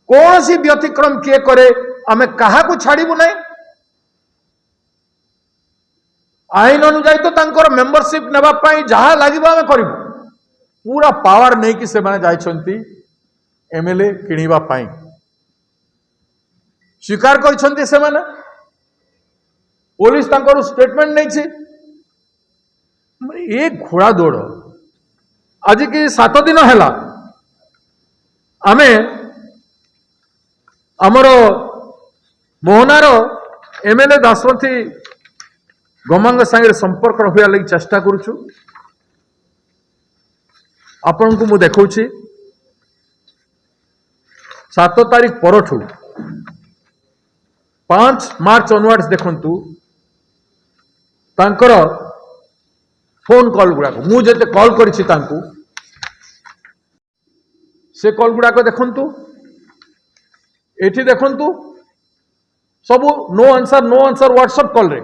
कौन सी व्यतिक्रम किए करे आमे कहा को छाड़बू नहीं आईन अनुजाई तो तांकर मेंबरशिप नेबा पाई जहां लागिबो आमे करिबो पूरा पावर नहीं कि से माने जाइछंती एमएलए किनिबा पाई स्वीकार करछंती से माने पुलिस तांकर स्टेटमेंट नहीं छे एक घोड़ा दौड़ आज की 7 दिन है आमे आमर मोहनार एमएलए दासवंती गमांग संगे संपर्क रखा लगी चेष्टा करुचु आपण को मु देखौछि 7 तारीख परठू 5 मार्च ऑनवर्ड्स देखंतु तांकर फोन कॉल गुड़ाक मु जेते कॉल करिछि तांकू से कॉल गुड़ाक देखंतु एठी देखंतु सब नो आंसर व्हाट्सएप कॉल रे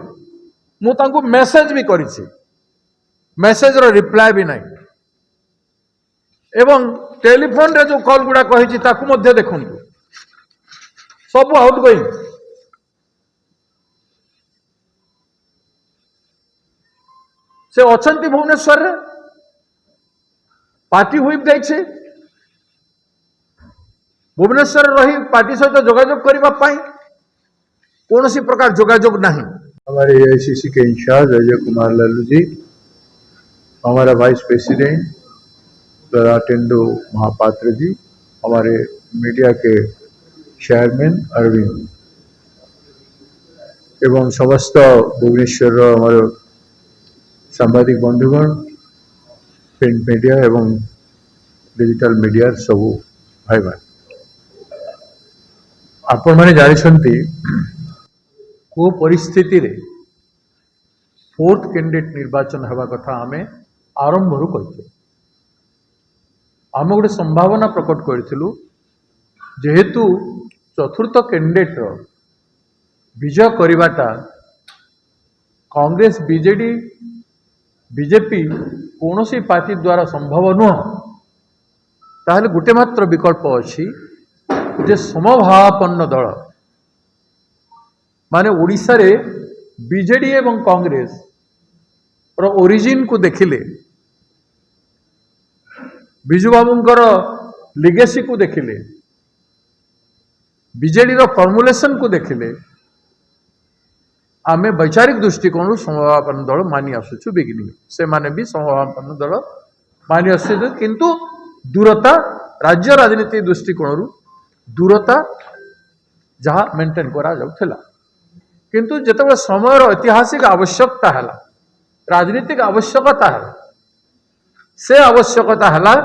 मु तांकू मेसेज भी करिछि मेसेज रो रिप्लाई भी नहीं एवं टेलीफोन रे जो कॉल गुड़ा कहिछि ताकू मध्ये देखंतु सब आउटगोइंग से अछंती भुवनेश्वर रे पार्टी हुईप दैछे भुवनेश्वर रही पार्टी सहित जोगाजोग करबा पाई कोनोसी प्रकार जोगाजोग नहीं। हमारे एआईसीसी के इंचार्ज अजय कुमार लालू जी, हमारा वाइस प्रेसिडेंट ललाटेंदु महापात्र जी, हमारे मीडिया के चेयरमैन अरविंद एवं समस्त भुवनेश्वर हमारे सांबादिक बंधुगण प्रिंट मीडिया एवं डिजिटल मीडिया सबू भाई भाई आपण मैंने जानते को परिस्थिति रे 4th कैंडिडेट निर्वाचन होगा कथा आम आरंभ कही आम गोटे संभावना प्रकट करूँ जेहेतु 4th कैंडिडेट विजय करवाटा कांग्रेस बीजेडी बीजेपी कौन सी पार्टी द्वारा संभव नुह ताहले गोटे मात्र विकल्प अच्छी जे समभावापन्न दल माने ओडिशा रे बीजेडी एवं कांग्रेस रो ओरिजिन को देखिले बिजू बाबूंकर लिगेसी को देखिले बीजेडी रो फॉर्मुलेशन को देखिले आमे वैचारिक दृष्टिकोण समभावापन्न दल मानि आसुछु बिगिनिंग से माने भी समभावापन्न दल मानि आसुछु किंतु दूरता राज्य राजनीति दृष्टिकोण दूरता जहाँ मेंटेन करा जाउथला किंतु जेतबे समय ऐतिहासिक आवश्यकता है राजनीतिक आवश्यकता है से आवश्यकता है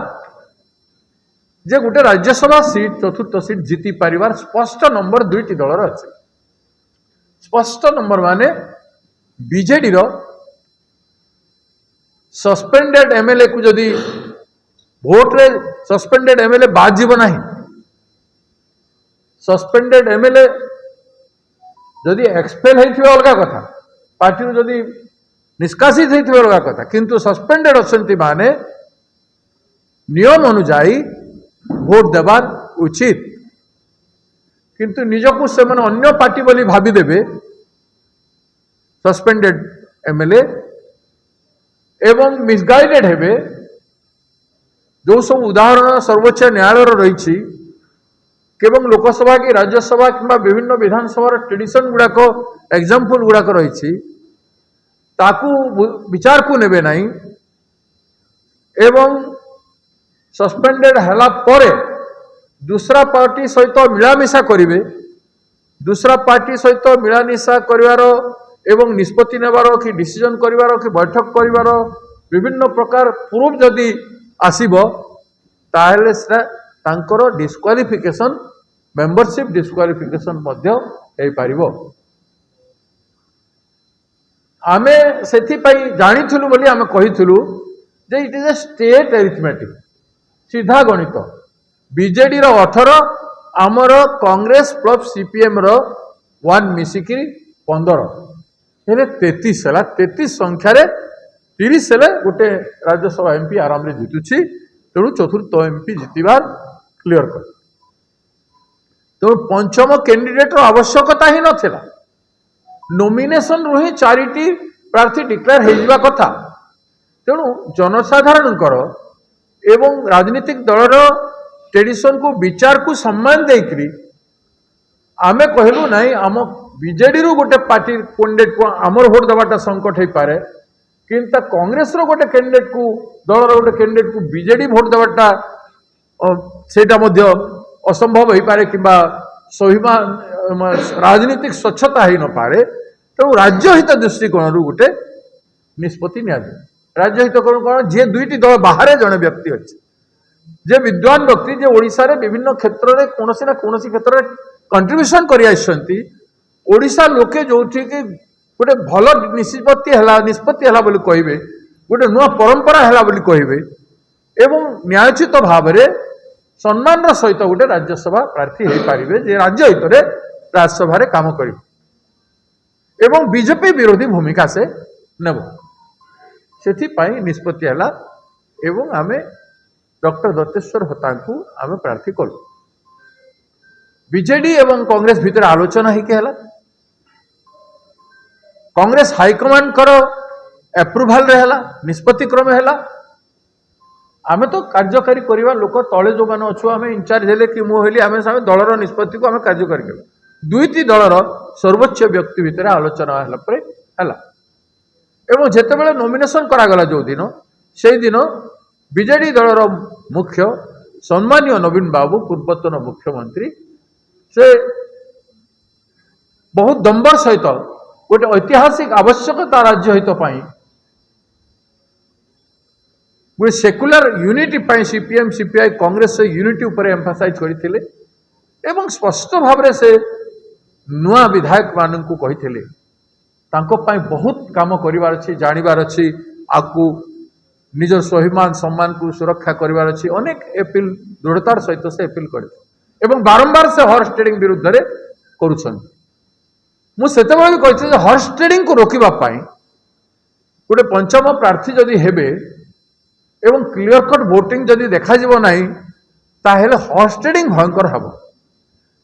जे गोटे राज्यसभा सीट 4th सीट जीति पारिबार स्पष्ट नंबर 2टी दलर अच्छे स्पष्ट नंबर माने बीजेडी रो सस्पेंडेड एमएलए को जदि भोट रे सस्पेंडेड एमएलए बाद जीव नहीं सस्पेंडेड एमएलए जदि एक्सपेल होइथिबे अलगा कथा पार्टी जदि निष्कासित होइथिबे अलगा कथा किंतु सस्पेंडेड अछंती माने नियम अनुसार भोट देवार उचित किंतु निजको से मन अन्य पार्टी बोली भाभी देबे सस्पेंडेड एमएलए एवं मिसगाइडेड हेबे जो सब उदाहरण सर्वोच्च न्यायालय रही केवल लोकसभा की राज्यसभा किंबा विभिन्न विधानसभा ट्रेडिशन गुड़ाक एग्जाम्पल गुड़ाक रही विचार को नेबे नहीं एवं सस्पेंडेड हैला परे दूसरा पार्टी सहित मिलामिशा करिवे दूसरा पार्टी सहित मिलामिशा करिवार एवं निष्पत्ति नेबार कि डिसीजन करिवार कि बैठक करिवार विभिन्न प्रकार प्रूफ जदि आसीबो ताहेले से तांकर डिस्क्वालिफिकेशन मेंबरशिप डिस्क्वालिफिकेशन मध्य हे पारिबो आमे सेथि पई जानिथुलु बोली आमे कहिथुलु जे it is a state arithmetic सीधा गणित बीजेडी रो 18 आमर कांग्रेस प्लस सीपीएम रो 1 मिसिकी 15 हेले 33 है 33 संख्यार 30 हेले गोटे राज्यसभा एमपी आराम रे जितुछि तेणु चतुर्थ एमपी जितबार क्लियर कर ତେଣୁ ପଞ୍ଚମ କ୍ୟାଣ୍ଡିଡେଟ୍ର ଆବଶ୍ୟକତା ହିଁ ନଥିଲା। ନୋମିନେସନରୁ ହିଁ 4ଟି ପ୍ରାର୍ଥୀ ଡିକ୍ଲେୟାର ହେଇଯିବା କଥା। ତେଣୁ ଜନସାଧାରଣଙ୍କର ଏବଂ ରାଜନୈତିକ ଦଳର ଟ୍ରେଡିସନକୁ ବିଚାରକୁ ସମ୍ମାନ ଦେଇକରି ଆମେ କହିଲୁ ନାହିଁ ଆମ ବିଜେଡିରୁ ଗୋଟେ ପାର୍ଟି କ୍ୟାଣ୍ଡିଡେଟକୁ ଆମର ଭୋଟ ଦେବାଟା ସଂକଟ ହେଇପାରେ, କିନ୍ତୁ କଂଗ୍ରେସର ଗୋଟେ କ୍ୟାଣ୍ଡିଡେଟକୁ ଦଳର ଗୋଟେ କ୍ୟାଣ୍ଡିଡେଟକୁ ବିଜେଡି ଭୋଟ ଦେବାଟା ସେଇଟା ମଧ୍ୟ ଅସମ୍ଭବ ହେଇପାରେ କିମ୍ବା ରାଜନୈତିକ ସ୍ୱଚ୍ଛତା ହେଇନପାରେ। ତେଣୁ ରାଜ୍ୟ ହିତ ଦୃଷ୍ଟିକୋଣରୁ ଗୋଟେ ନିଷ୍ପତ୍ତି ନିଆଯାଏ। ରାଜ୍ୟ ହିତ କଣ ଯେ 2ଟି ଦଳ ବାହାରେ ଜଣେ ବ୍ୟକ୍ତି ଅଛି, ଯେ ବିଦ୍ୱାନ ବ୍ୟକ୍ତି, ଯେ ଓଡ଼ିଶାରେ ବିଭିନ୍ନ କ୍ଷେତ୍ରରେ କୌଣସି ନା କୌଣସି କ୍ଷେତ୍ରରେ କଣ୍ଟ୍ରିବ୍ୟୁସନ କରି ଆସିଛନ୍ତି। ଓଡ଼ିଶା ଲୋକେ ଯୋଉଠିକି ଗୋଟେ ଭଲ ନିଷ୍ପତ୍ତି ହେଲା ବୋଲି କହିବେ, ଗୋଟେ ନୂଆ ପରମ୍ପରା ହେଲା ବୋଲି କହିବେ ଏବଂ ନ୍ୟାୟୋଚିତ ଭାବରେ ସମ୍ମାନର ସହିତ ଗୋଟେ ରାଜ୍ୟସଭା ପ୍ରାର୍ଥୀ ହେଇପାରିବେ, ଯେ ରାଜ୍ୟ ହିତରେ ରାଜ୍ୟସଭାରେ କାମ କରିବେ ଏବଂ ବିଜେପି ବିରୋଧୀ ଭୂମିକା ସେ ନେବ। ସେଥିପାଇଁ ନିଷ୍ପତ୍ତି ହେଲା ଏବଂ ଆମେ ଡକ୍ଟର ଦତ୍ତେଶ୍ୱର ହୋତାଙ୍କୁ ଆମେ ପ୍ରାର୍ଥୀ କଲୁ। ବିଜେଡି ଏବଂ କଂଗ୍ରେସ ଭିତରେ ଆଲୋଚନା ହେଇକି ହେଲା। କଂଗ୍ରେସ ହାଇକମାଣ୍ଡଙ୍କର ଆପ୍ରୁଭାଲରେ ହେଲା, ନିଷ୍ପତ୍ତି କ୍ରମେ ହେଲା। ଆମେ ତ କାର୍ଯ୍ୟକାରୀ କରିବା ଲୋକ, ତଳେ ଯୋଉମାନେ ଅଛୁ ଆମେ ଇନଚାର୍ଜ ହେଲେ କି ମୁଁ ହେଲି, ଆମେ ଦଳର ନିଷ୍ପତ୍ତିକୁ ଆମେ କାର୍ଯ୍ୟକାରୀ କଲୁ। 2ଟି ଦଳର ସର୍ବୋଚ୍ଚ ବ୍ୟକ୍ତି ଭିତରେ ଆଲୋଚନା ହେଲା ପରେ ହେଲା ଏବଂ ଯେତେବେଳେ ନୋମିନେସନ କରାଗଲା ଯୋଉଦିନ, ସେଇଦିନ ବିଜେଡି ଦଳର ମୁଖ୍ୟ ସମ୍ମାନୀୟ ନବୀନ ବାବୁ, ପୂର୍ବତନ ମୁଖ୍ୟମନ୍ତ୍ରୀ, ସେ ବହୁତ ଦମ୍ବର ସହିତ ଗୋଟେ ଐତିହାସିକ ଆବଶ୍ୟକତା ରାଜ୍ୟ ହିତ ପାଇଁ ଗୋଟେ ସେକୁଲାର ୟୁନିଟି ପାଇଁ ସିପିଏମ୍ ସିପିଆଇ କଂଗ୍ରେସ ୟୁନିଟି ଉପରେ ଏମ୍ଫାସାଇଜ କରିଥିଲେ ଏବଂ ସ୍ପଷ୍ଟ ଭାବରେ ସେ ନୂଆ ବିଧାୟକ ମାନଙ୍କୁ କହିଥିଲେ ତାଙ୍କ ପାଇଁ ବହୁତ କାମ କରିବାର ଅଛି, ଜାଣିବାର ଅଛି, ଆକୁ ନିଜର ସ୍ୱାଭିମାନ ସମ୍ମାନକୁ ସୁରକ୍ଷା କରିବାର ଅଛି। ଅନେକ ଏପିଲ ଦୃଢ଼ତାର ସହିତ ସେ ଏପିଲ କରିଥିଲେ ଏବଂ ବାରମ୍ବାର ସେ ହର୍ସ ଟ୍ରେଡିଂ ବିରୁଦ୍ଧରେ କରୁଛନ୍ତି। ମୁଁ ସେତେବେଳେ ବି କହିଥିଲି ଯେ ହର୍ସ ଟ୍ରେଡିଂକୁ ରୋକିବା ପାଇଁ ଗୋଟେ ପଞ୍ଚମ ପ୍ରାର୍ଥୀ ଯଦି ହେବେ ଏବଂ କ୍ଲିୟର କଟ୍ ଭୋଟିଂ ଯଦି ଦେଖାଯିବ ନାହିଁ, ତାହେଲେ ହର୍ସ ଟ୍ରେଡିଂ ଭୟଙ୍କର ହେବ।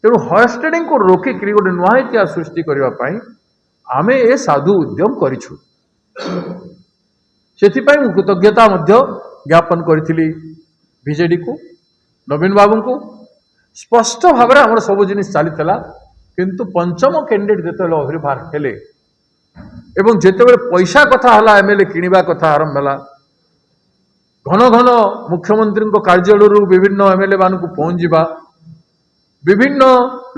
ତେଣୁ ହର୍ସ ଟ୍ରେଡିଂକୁ ରୋକିକରି ଗୋଟେ ନୂଆ ଇତିହାସ ସୃଷ୍ଟି କରିବା ପାଇଁ ଆମେ ଏ ସାଧୁ ଉଦ୍ୟମ କରିଛୁ। ସେଥିପାଇଁ ମୁଁ କୃତଜ୍ଞତା ମଧ୍ୟ ଜ୍ଞାପନ କରିଥିଲି ବିଜେଡିକୁ, ନବୀନ ବାବୁଙ୍କୁ। ସ୍ପଷ୍ଟ ଭାବରେ ଆମର ସବୁ ଜିନିଷ ଚାଲିଥିଲା, କିନ୍ତୁ ପଞ୍ଚମ କ୍ୟାଣ୍ଡିଡେଟ୍ ଯେତେବେଳେ ଆବିର୍ଭାବ ହେଲେ ଏବଂ ଯେତେବେଳେ ପଇସା କଥା ହେଲା, ଏମଏଲଏ କିଣିବା କଥା ଆରମ୍ଭ ହେଲା, ଘନ ଘନ ମୁଖ୍ୟମନ୍ତ୍ରୀଙ୍କ କାର୍ଯ୍ୟାଳୟରୁ ବିଭିନ୍ନ ଏମଏଲଏ ମାନଙ୍କୁ ପହଞ୍ଚିବା, ବିଭିନ୍ନ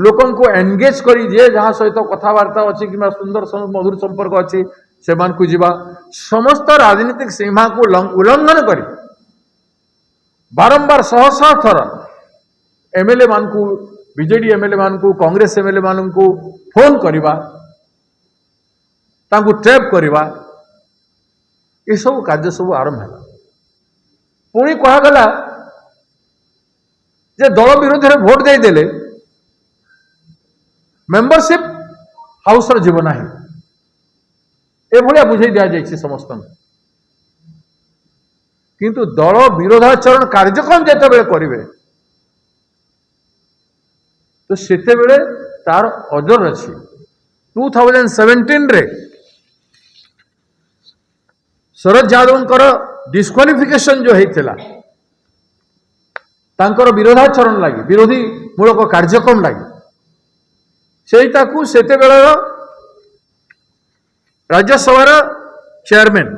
ଲୋକଙ୍କୁ ଏନଗେଜ କରି ଯିଏ ଯାହା ସହିତ କଥାବାର୍ତ୍ତା ଅଛି କିମ୍ବା ସୁନ୍ଦର ମଧୁର ସମ୍ପର୍କ ଅଛି ସେମାନଙ୍କୁ ଯିବା, ସମସ୍ତ ରାଜନୈତିକ ସୀମାକୁ ଉଲ୍ଲଂଘନ କରି ବାରମ୍ବାର ଶହ ଶହ ଥର ଏମଏଲଏ ମାନଙ୍କୁ, ବିଜେଡି ଏମଏଲଏ ମାନଙ୍କୁ, କଂଗ୍ରେସ ଏମଏଲଏ ମାନଙ୍କୁ ଫୋନ କରିବା, ତାଙ୍କୁ ଟ୍ୟାପ୍ କରିବା, ଏସବୁ କାର୍ଯ୍ୟ ସବୁ ଆରମ୍ଭ ହେଲା। ପୁଣି କୁହାଗଲା ଯେ ଦଳ ବିରୋଧରେ ଭୋଟ ଦେଇଦେଲେ ମେମ୍ବରସିପ୍ ହାଉସର ଯିବ ନାହିଁ, ଏଭଳିଆ ବୁଝେଇ ଦିଆଯାଇଛି ସମସ୍ତଙ୍କୁ। କିନ୍ତୁ ଦଳ ବିରୋଧାଚରଣ କାର୍ଯ୍ୟକ୍ରମ ଯେତେବେଳେ କରିବେ ତ ସେତେବେଳେ ତାର ଅଜର ଅଛି। 2017ରେ ଶରଦ ଯାଦବଙ୍କର ଡିସ୍କ୍ୱାଲିଫିକେସନ ଯୋଉ ହେଇଥିଲା ତାଙ୍କର ବିରୋଧାଚରଣ ଲାଗି, ବିରୋଧୀ ମୂଳକ କାର୍ଯ୍ୟକ୍ରମ ଲାଗି, ସେଇଟାକୁ ସେତେବେଳର ରାଜ୍ୟସଭାର ଚେୟାରମ୍ୟାନ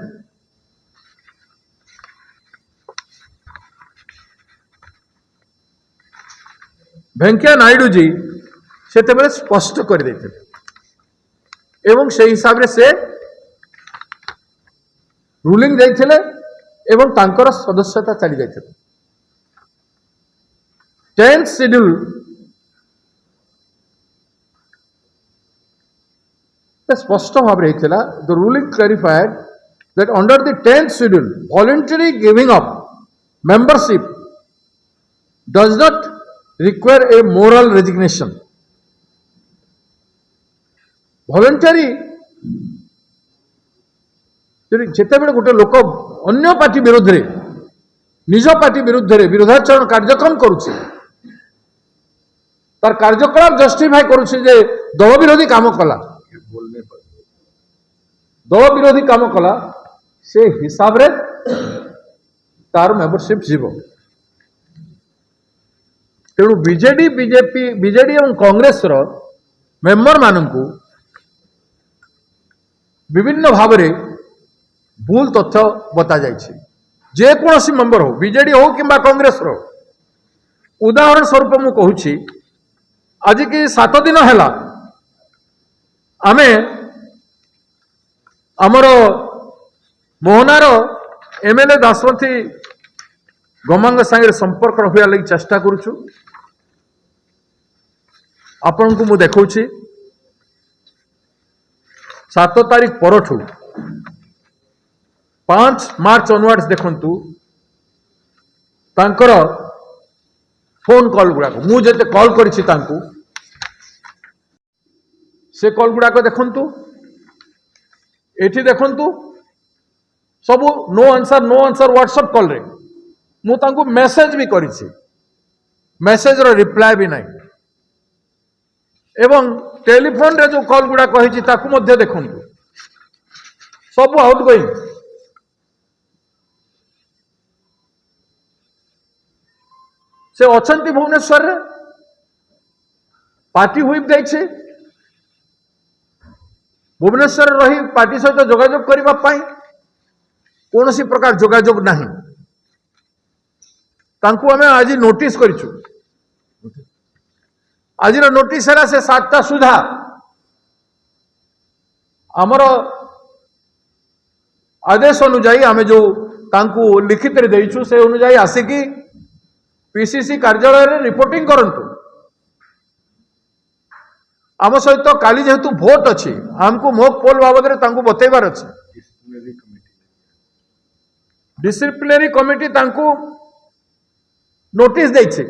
ଭେଙ୍କିୟା ନାଇଡୁ ଜି ସେତେବେଳେ ସ୍ପଷ୍ଟ କରିଦେଇଥିଲେ ଏବଂ ସେହି ହିସାବରେ ସେ ରୁଲିଂ ଦେଇଥିଲେ ଏବଂ ତାଙ୍କର ସଦସ୍ୟତା ଚାଲି ଯାଇଥିଲା। 10th schedule ସ୍ପଷ୍ଟ ଭାବରେ ହେଇଥିଲା। The ruling clarified that under the 10th schedule voluntary giving up membership does not require a moral resignation. Voluntary ଯେତେବେଳେ ଗୋଟେ ଲୋକ ଅନ୍ୟ ପାର୍ଟି ବିରୁଦ୍ଧରେ, ନିଜ ପାର୍ଟି ବିରୁଦ୍ଧରେ ବିରୋଧାଚରଣ କାର୍ଯ୍ୟକ୍ରମ କରୁଛି, तार कार्यकलाप जस्टिफाई करुछि जे दल विरोधी काम कला दल विरोधी काम कला से हिसाब रे तार मेंबरशिप जीव तेणु बीजेडी बीजेपी बीजेडी और कांग्रेस रो मेंबर मानू विभिन्न भाव रे भूल तथ्य बता जाइए जेकोसी मेंबर हो बीजेडी हो कि कांग्रेस रो उदाहरण स्वरूप मु कहूँ आज की 7 दिन है आमे आमर मोहनार एमएलए दासमती गमांग संगे संपर्क रखा लगी चेष्टा करुचु आपण को मु देखौछि 7 तारीख परठू 5 मार्च ऑनवर्ड्स देखंतु तांकर फोन कॉल गुड़ा मु जेते कॉल करिछि तांकू से कॉल गुड़ा देखंतु एठी देखंतु सब नो आंसर व्हाट्सएप कॉल रे मु तांकू मेसेज भी करिछि मेसेज रो रिप्लाई भी नहीं एवं टेलीफोन रे जो कॉल गुड़ा कहिछि ताकू मध्य देखंतु सब आउट गोइंग से अछंती भुवनेश्वर रे पार्टी हुईप दैछि भुवनेश्वर रही पार्टी सहित जोगाजोग करबा पई कोनोसी प्रकार जोगाजोग नहीं तांकू हमें आज नोटिस करिछु आज नोटिस है से 7टा सुधा आमर आदेश अनुजाई आमे जो तांकू लिखित रे देइछु से अनुजाई आसिकी पीसीसी कार्यालय रे रिपोर्टिंग करंतु आम सहित काली जेहेतु भोट अच्छी हमको मोक पोल बाबद रे तांकू बतेबार अच्छे डिसिप्लिनरी कमिटी तांकू नोटिस देइछे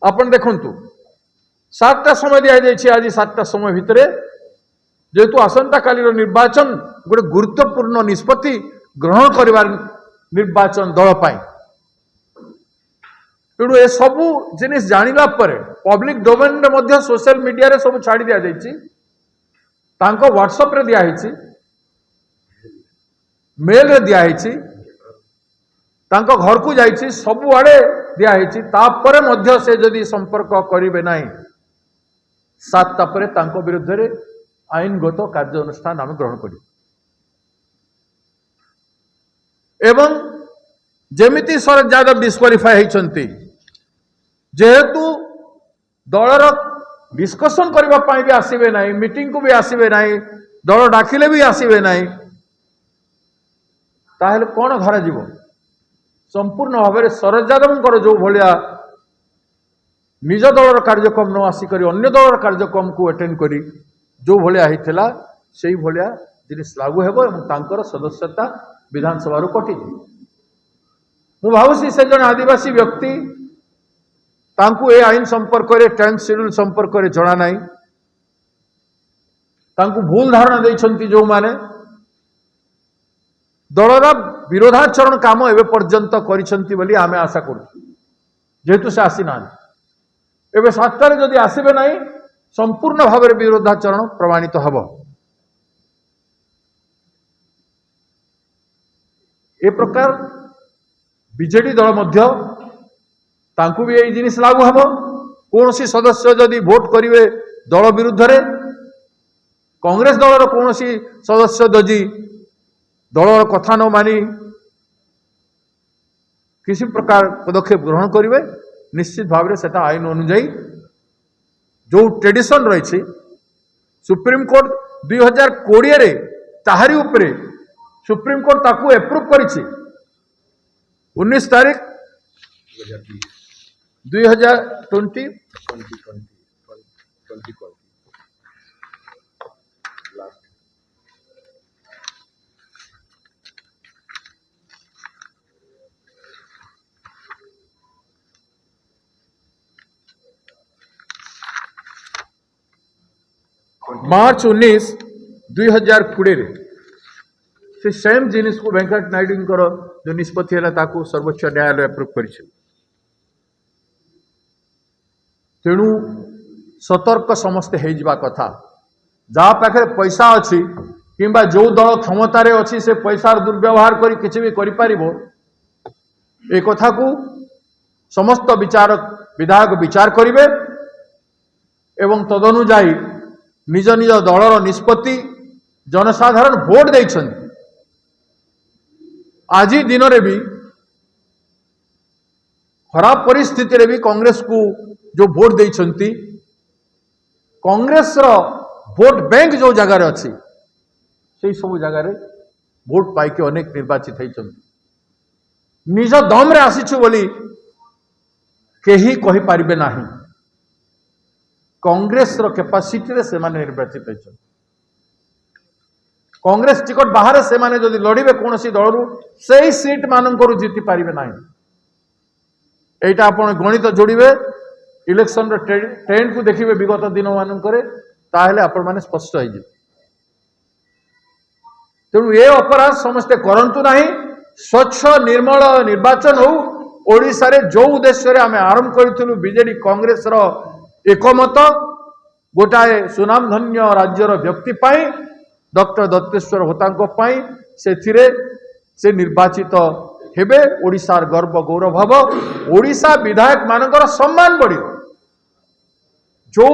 आपण देखंतु 7टा समय दिया जाइए आज 7टा समय भितर जेहेतु आसंता कालीर निर्वाचन गोटे गुरुत्वपूर्ण निष्पत्ति ग्रहण करिवार निर्वाचन दल पाई तेणु ए सबू जिनिस जानिला परे पब्लिक डोमेन रे मध्य सोशल मीडिया रे सब छाड़ी दिया जाइए तांको व्हाट्सएप रे दिया हिची मेल रे दिया हिची तांको घर को जाइए सब आड़े दिखाई तापर मध्य से जदि संपर्क करेंगे ना 7टा पर तांको विरुद्ध रे आईनगत कार्यानुष्ठान आम ग्रहण कर एवं जेमिति शरद यादव डिस्क्वालिफाई होती जेहेतु दलर डिस्कसन करने भी आसवे ना मीटिंग को भी आसवे ना दल डाकिले भी आसवे ना ताहले कौन घर जीव संपूर्ण भाव में शरद यादव जो भाया निज दलर कार्यक्रम न आसिक अन्य दलर कार्यक्रम को अटेंड करी जो भाया होता से भाया जिनिस लागू हेबर सदस्यता विधानसभा कटि मु भावुसी से जन आदिवासी व्यक्ति तांकू ए आईन संपर्क में 10th शेड्यूल संपर्क में जना ना तांकू भूल धारणा देइछंती जो माने दलर विरोधाचरण काम एवं पर्यंत करिसंती बोली आमे आशा करू जेहेतु से आसी ना एवं 7टारे जदि आसबे ना संपूर्ण भाव में विरोधाचरण प्रमाणित हब ए प्रकार बीजेडी दल मध्य तांकू भी यही जिनिस लागू हम कौन सी सदस्य जदि भोट करेंगे दल विरुद्ध रे कांग्रेस दलर कौन सी सदस्य जदि दलर कथा न मानी किसी प्रकार पदक्षेप ग्रहण करेंगे निश्चित भाव में सेटा आईन अनुजाई जो ट्रेडिशन रही सुप्रीम कोर्ट 2020 रे ताहारी उपरे सुप्रीम कोर्ट ताकू एप्रूव करिछि 19 तारीख 2020 मार्च 19 2020 रे से सेम जिनिस को वेंकट नायडू जो निष्पत्ति है सर्वोच्च न्यायालय एप्रूव कर तेणु सतर्क समस्ते हो जावा कथा जहाँ पाखे पैसा अच्छी किंबा जो दल क्षमतार अच्छी से पैसार दुर्व्यवहार करी किसी भी करि परिबो ए कथा को समस्त विधायक विचार करिवे एवं तदनुजाई निज निज दलर निष्पत्ति जनसाधारण भोट देइछन्ति आज दिन रे भी खराब परिस्थिति रे भी कांग्रेस को जो भोट देइछन्ति कांग्रेस रो भोट बैंक जो जगार अच्छी से सब जगार भोट पाई अनेक निर्वाचित होइछन्ति निज दम रे आसीछु बोली केही कहि पारिबे नाही कांग्रेस रो कैपेसिटी रे से माने निर्वाचित होइछन्ति कांग्रेस टिकट बाहर से माने जदि लड़िबे कोनोसी दलरु सेही सीट मानकरु जीति पारिबे नाही एटा आपण गणित जोड़िबे इलेक्शन रो ट्रेंड को देखिबे विगत दिन मानकरे ताहेले आपण माने स्पष्ट होई जिवे तेणु ए अपराध समस्ते करंतु नाही स्वच्छ निर्मल निर्वाचन हो ओडिसा रे जो उद्देश्य रे आमे आरंभ करिथिलु बीजेडी कांग्रेस रो एकमत गोटाए सुनामधन्य राज्यर व्यक्ति पाई डॉक्टर दत्तेश्वर होतांको पाई सेथिरे से निर्वाचित हेबे ओडिसार गर्व गौरव हब ओडिसा विधायक मानकर सम्मान बढ़ियो जो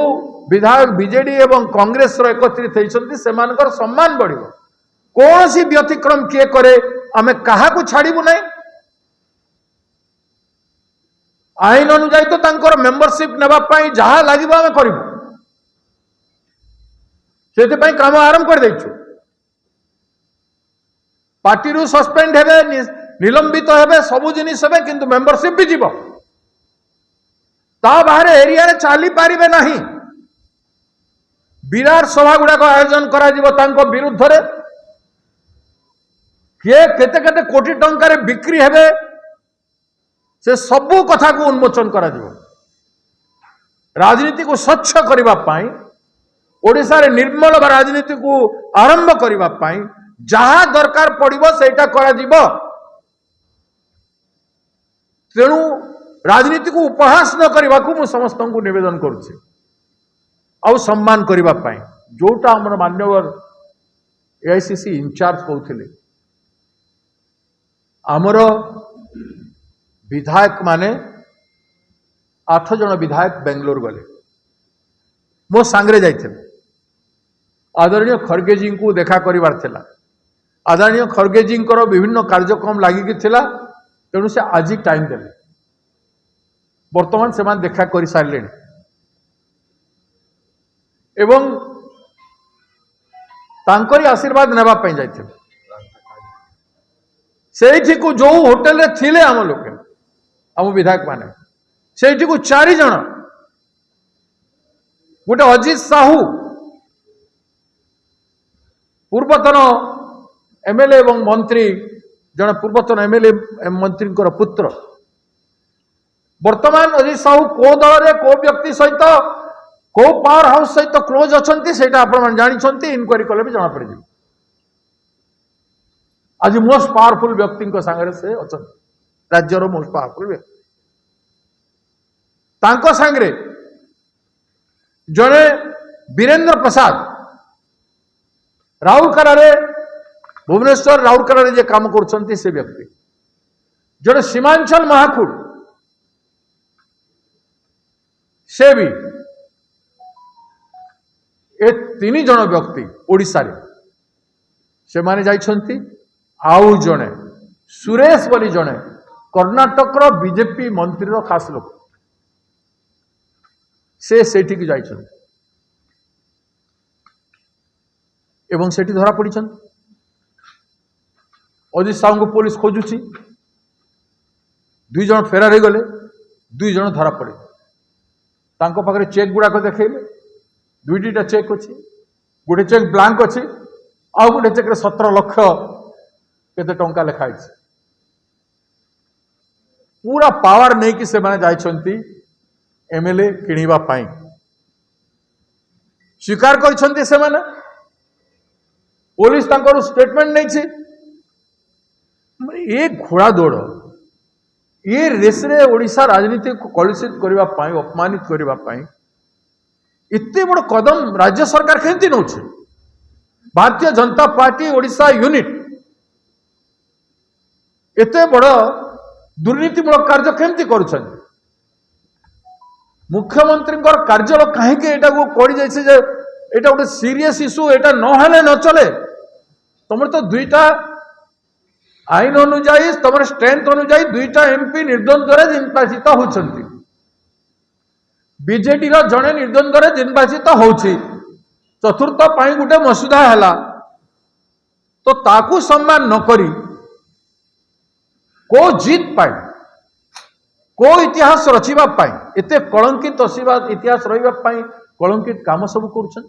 विधायक बीजेडी एवं कांग्रेस रो एकत्रित होइछन्ति सेमानकर सम्मान बढ़ियो कौन सी व्यतिक्रम किए करे आमे कहा को छाड़िबु नहीं आईन अनुजाई तो तांकर मेंबरशिप नेबा पाई जहा लागिबो आमे करिबु सेते पाई काम आरंभ कर दैछु पार्टी रु सस्पेंड हेबे निलंबित हेबे सबु जिनिस हेबे किंतु मेंबरशिप भी जीवो ता बाहर एरिया रे चाली पारिबे नाही विराट सभा गुडा को आयोजन करा जीवो तांको विरुद्ध रे किए केते केते कोटी टंका रे बिक्री हेबे से सबु कथा को उन्मोचन करा जीवो राजनीति को स्वच्छ करिबा पाई ओडिसा रे निर्मल राजनीति को आरंभ करिबा पाई जहा दरकार पड़िबो सेटा करा जीवो तेणु राजनीति को उपहास न करने को समस्त को निवेदन करुच्ची आउ सम्मान करने जोटा आम मान्यवर एआईसीसी इंचार्ज कहते आमर विधायक माने 8 जन विधायक बेंगलोर गले मो सांगरे जाइए आदरणीय खड़गे जी को देखा करिवार थिला आदरणीय खड़गे जी विभिन्न कार्यक्रम लगिकी थिला तेणु से आज टाइम देले वर्तमान से देखा कर सारे एवं तांकरी आशीर्वाद नेबा पई जाइथिले सेठी को जो होटल रे थिले आम लोक आम विधायक माने सेठी को 4 जन गोटे अजित साहू पूर्वतन एमएलए एवं मंत्री जन पूर्वतन एमएलए मंत्री पुत्र वर्तमान अजित साहू को दल रे को व्यक्ति सहित को पावर हाउस सहित क्लोज अछंती सेटा आपण मन जानिछंती इनक्वारी कले भी जाना पड़ जी आज मोस्ट पावरफुल व्यक्ति को संगे से अछंती राज्यर मोस्ट पावरफुल व्यक्ति तांको संगे जने वीरेंद्र प्रसाद राउरकेला रे भुवनेश्वर राउरकेला रे जे काम करछंती से व्यक्ति जने सीमांचल महाखुड़ से भी ए 3 जन व्यक्ति ओडिशा रे से माने जाइछंती आउ जने सुरेश बोली जने कर्नाटक रो बीजेपी मंत्री रो खास लोक से सेठी की जाइछंती एवं सेठी धरा पड़िछंती अजित साहू को पुलिस खोजुची 2 जन फेरार हो गले 2 जन धरा पड़े तांको पाखरे चेक गुड़ाक देखले 2टा चेक अच्छी गोटे चेक ब्लांक अच्छी आउ गोटे चेक 17 लाख केते टंका लिखाई पूरा पावर नहीं कि से माने जाइछंती एमएलए किनिबा पाई स्वीकार करछंती से माने पुलिस तांकर स्टेटमेंट नहीं छी एक घोड़ा दौड़ ये रेस रे ओडिशा राजनीति को कलुषित करबा पाई अपमानित करबा पाई इतने बड़ कदम राज्य सरकार केमती नौचे भारतीय जनता पार्टी ओडिशा यूनिट एते बड़ दुर्नीतिमूलक कार्य केमती करुछन मुख्यमंत्री कार्य कहीं एटा कोड़ी जाइछे जे एटा गोटे सीरियस इश्यू एटा न हेले न चले तुम तो दुईटा आईन अनुजाई तुम स्ट्रेंथ अनुजाई दुईटा एमपी निर्द्वंद्व निर्वाचित होती बीजेडी रो जड़े निर्द्वंद्व निर्वाचित होची चतुर्थ पाई गोटे मसुदा हैला तो ताकू सम्मान न करी को जीत पाई को इतिहास रचिबा पाई एते कलंकित इतिहास रहिबा पाई कलंकित काम सब करुछन।